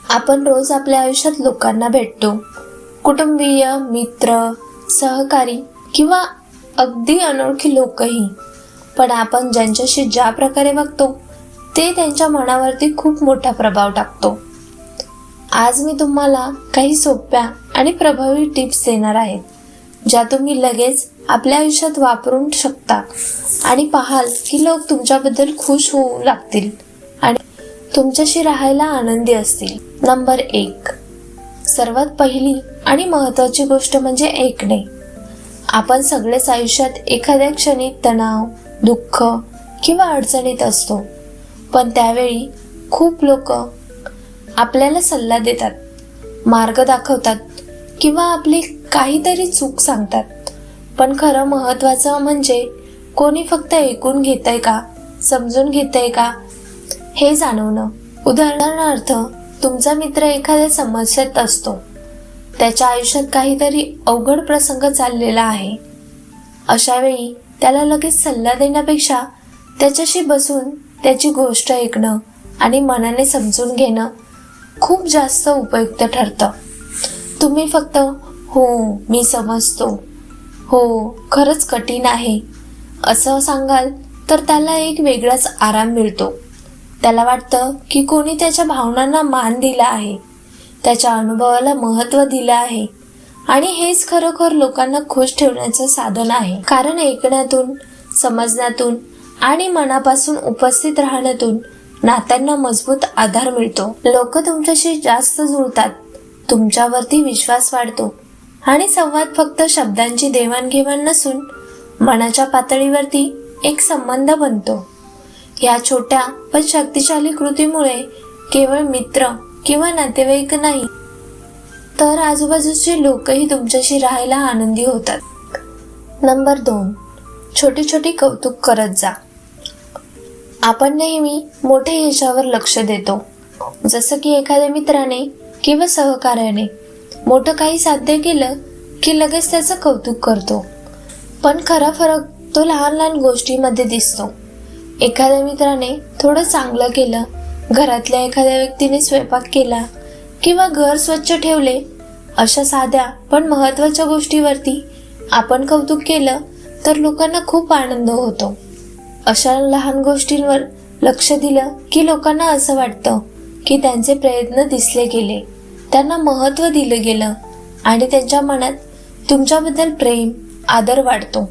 आपण रोज आपल्या आयुष्यात लोकांना भेटतो. कुटुंबीय, मित्र, सहकारी किंवा अगदी अनोळखी लोकही. पण आपण ज्यांच्याशी ज्या प्रकारे वागतो ते त्यांच्या मनावरती खूप मोठा प्रभाव टाकतो. आज मी तुम्हाला काही सोप्या आणि प्रभावी टिप्स देणार आहेत, ज्या तुम्ही लगेच आपल्या आयुष्यात वापरू शकता आणि पाहाल की लोक तुमच्याबद्दल खुश होऊ लागतील आणि तुमच्याशी राहायला आनंदी असतील. नंबर 1. सर्वात पहिली आणि महत्त्वाची गोष्ट म्हणजे ऐकणे. आपण सगळेच आयुष्यात एखाद्या क्षणी तणाव, दुःख किंवा अडचणीत असतो. पण त्यावेळी खूप लोक आपल्याला सल्ला देतात, मार्ग दाखवतात किंवा आपली काहीतरी चूक सांगतात. पण खरं महत्त्वाचं म्हणजे कोणी फक्त ऐकून घेतंय का, समजून घेतंय का हे जाणवणं. उदाहरणार्थ, तुमचा मित्र एखाद्या समस्येत असतो. त्याच्या आयुष्यात काहीतरी अवघड प्रसंग चाललेला आहे. अशा वेळी त्याला लगेच सल्ला देण्यापेक्षा त्याच्याशी बसून त्याची गोष्ट ऐकणं आणि मनाने समजून घेणं खूप जास्त उपयुक्त ठरतं. तुम्ही फक्त "हो, मी समजतो. हो, खरंच कठीण आहे" असं सांगाल तर त्याला एक वेगळाच आराम मिळतो. त्याला वाटतं की कोणी त्याच्या भावनांना मान दिला आहे, त्याच्या अनुभवाला महत्त्व दिलं आहे आणि हेच खरोखर लोकांना खुश ठेवण्याचं साधन आहे. कारण ऐकण्यातून, समजण्यातून आणि मनापासून उपस्थित राहण्यातून नात्यांना मजबूत आधार मिळतो. लोक तुमच्याशी जास्त जुळतात, तुमच्यावरती विश्वास वाढतो आणि संवाद फक्त शब्दांची देवाणघेवाण नसून मनाच्या पातळीवरती एक संबंध बनतो. या छोट्या पण शक्तिशाली कृतीमुळे केवळ मित्र किंवा नातेवाईक नाही, तर आजूबाजूचे लोकही तुमच्याशी राहायला आनंदी होतात. नंबर 2. छोटी छोटी कौतुक करत जा. आपण नेहमी मोठ्या यशावर लक्ष देतो, जसं की एखाद्या मित्राने किंवा सहकार्याने मोठं काही साध्य केलं की लगेच त्याचं कौतुक करतो. पण खरा फरक तो लहान लहान गोष्टींमध्ये दिसतो. एखाद्या मित्राने थोडं चांगलं केलं, घरातल्या एखाद्या व्यक्तीने स्वयंपाक केला किंवा घर स्वच्छ ठेवले, अशा साध्या पण महत्त्वाच्या गोष्टीवरती आपण कौतुक केलं तर लोकांना खूप आनंद होतो. अशा लहान गोष्टींवर लक्ष दिलं की लोकांना असं वाटतं की त्यांचे प्रयत्न दिसले गेले, त्यांना महत्त्व दिलं गेलं आणि त्यांच्या मनात तुमच्याबद्दल प्रेम, आदर वाढतो.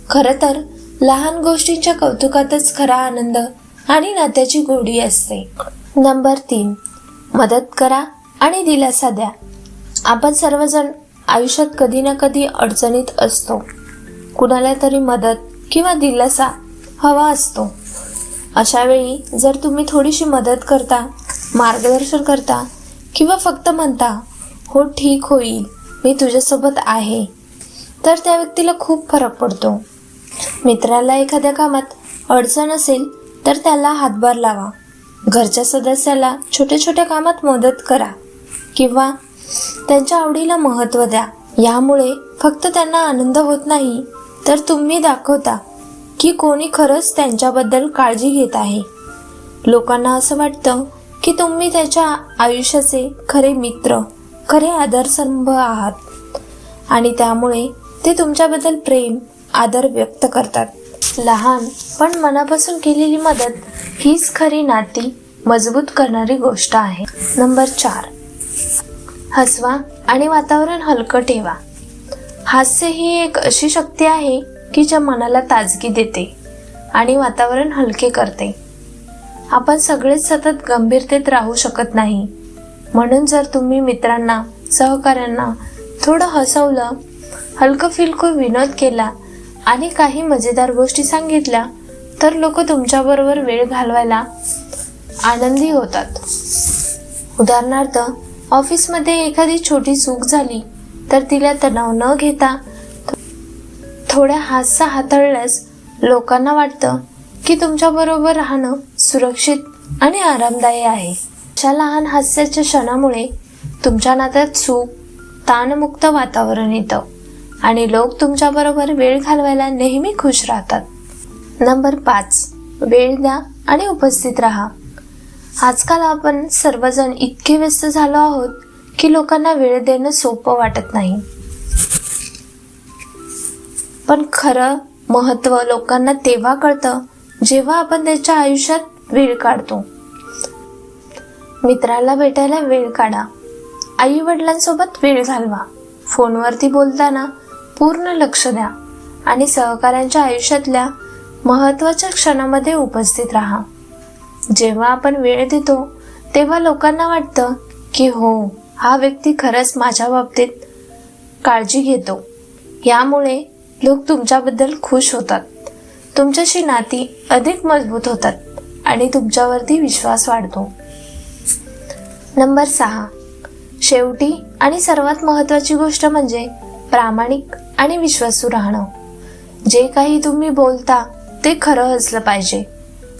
खरं तर लहान गोष्टींच्या कौतुकातच खरा आनंद आणि नात्याची गोडी असते. नंबर 3. मदत करा आणि दिलासा द्या. आपण सर्वजण आयुष्यात कधी ना कधी अडचणीत असतो. कुणाला तरी मदत किंवा दिलासा हवा असतो. अशा वेळी जर तुम्ही थोडीशी मदत करता, मार्गदर्शन करता किंवा फक्त म्हणता "हो, ठीक होईल, मी तुझ्यासोबत आहे", तर त्या व्यक्तीला खूप फरक पडतो. मित्राला एखाद्या कामात अडचण असेल तर त्याला हातभार लावा. घरच्या सदस्याला छोट्या छोट्या कामात मदत करा किंवा त्यांच्या आवडीला महत्त्व द्या. यामुळे फक्त त्यांना आनंद होत नाही, तर तुम्ही दाखवता की कोणी खरंच त्यांच्याबद्दल काळजी घेत आहे. लोकांना असं वाटतं की तुम्ही त्याच्या आयुष्याचे खरे मित्र, खरे आधारस्तंभ आहात आणि त्यामुळे ते तुमच्याबद्दल प्रेम, आदर व्यक्त करतात. लहान पण मनापासून केलेली मदत हीच खरी नाती मजबूत करणारी गोष्ट आहे. नंबर 4. हसवा आणि वातावरण हलकं ठेवा. हास्य ही एक अशी शक्ती आहे की ज्या मनाला ताजगी देते आणि वातावरण हलके करते. आपण सगळेच सतत गंभीरतेत राहू शकत नाही. म्हणून जर तुम्ही मित्रांना, सहकाऱ्यांना थोडं हसवलं, हलकं फिलकं विनोद केला आणि काही मजेदार गोष्टी सांगितल्या तर लोक तुमच्याबरोबर वेळ घालवायला आनंदी होतात. उदाहरणार्थ, ऑफिसमध्ये एखादी छोटी चूक झाली तर तिला तणाव न घेता थोड्या हास्य हाताळल्यास लोकांना वाटतं की तुमच्याबरोबर राहणं सुरक्षित आणि आरामदायी आहे. अशा लहान हास्याच्या क्षणामुळे तुमच्या नात्यात सुख, ताणमुक्त वातावरण येतं आणि लोक तुमच्याबरोबर वेळ घालवायला नेहमी खुश राहतात. नंबर 5. वेळ द्या आणि उपस्थित राहा. आजकाल आपण सर्वजण इतके व्यस्त झालो आहोत की लोकांना वेळ देणं सोपं वाटत नाही. पण खरं महत्त्व लोकांना तेव्हा कळतं जेव्हा आपण त्याच्या आयुष्यात वेळ काढतो. मित्राला भेटायला वेळ काढा, आई वडिलांसोबत वेळ घालवा, फोनवरती बोलताना पूर्ण लक्ष द्या आणि सहकाऱ्यांच्या आयुष्यातल्या महत्त्वाच्या क्षणामध्ये उपस्थित राहा. जेव्हा आपण वेळ देतो तेव्हा लोकांना वाटतं की हो, हा व्यक्ती खरंच माझ्या बाबतीत काळजी घेतो. यामुळे लोक तुमच्याबद्दल खुश होतात, तुमच्याशी नाती अधिक मजबूत होतात आणि तुमच्यावरती विश्वास वाढतो. नंबर 6, शेवटी आणि सर्वात महत्त्वाची गोष्ट म्हणजे प्रामाणिक आणि विश्वासू राहणं. जे काही तुम्ही बोलता ते खरं असलं पाहिजे.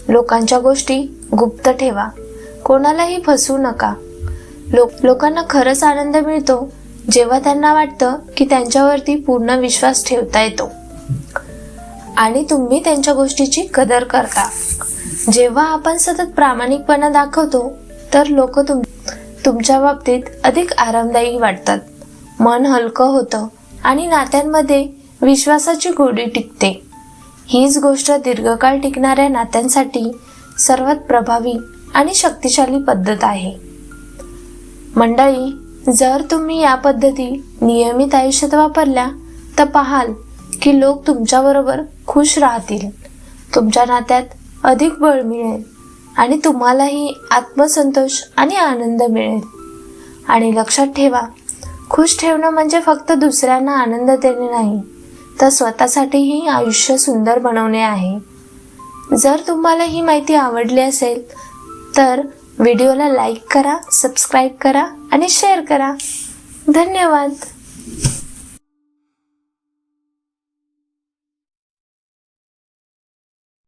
लोकांच्या गोष्टी गुप्त ठेवा, कोणालाही फसवू नका. लोकांना खरंच आनंद मिळतो जेव्हा त्यांना वाटतं की त्यांच्यावरती पूर्ण विश्वास ठेवता येतो आणि तुम्ही त्यांच्या गोष्टीची कदर करता. जेव्हा आपण सतत प्रामाणिकपणा दाखवतो तर लोक तुमच्या बाबतीत अधिक आरामदायी वाटतात, मन हलकं होतं आणि नात्यांमध्ये विश्वासाची गोडी टिकते. हीच गोष्ट दीर्घकाळ टिकणाऱ्या नात्यांसाठी सर्वात प्रभावी आणि शक्तिशाली पद्धत आहे. मंडळी, जर तुम्ही या पद्धती नियमित आयुष्यात वापरल्या तर पाहाल की लोक तुमच्याबरोबर खुश राहतील, तुमच्या नात्यात अधिक बळ मिळेल आणि तुम्हालाही आत्मसंतोष आणि आनंद मिळेल. आणि लक्षात ठेवा, खुश ठेवणं म्हणजे फक्त दुसऱ्यांना आनंद देणे नाही, तर स्वतःसाठीही आयुष्य सुंदर बनवणे आहे. जर तुम्हाला ही माहिती आवडली असेल तर व्हिडिओला लाईक करा, सबस्क्राईब करा आणि शेअर करा. धन्यवाद.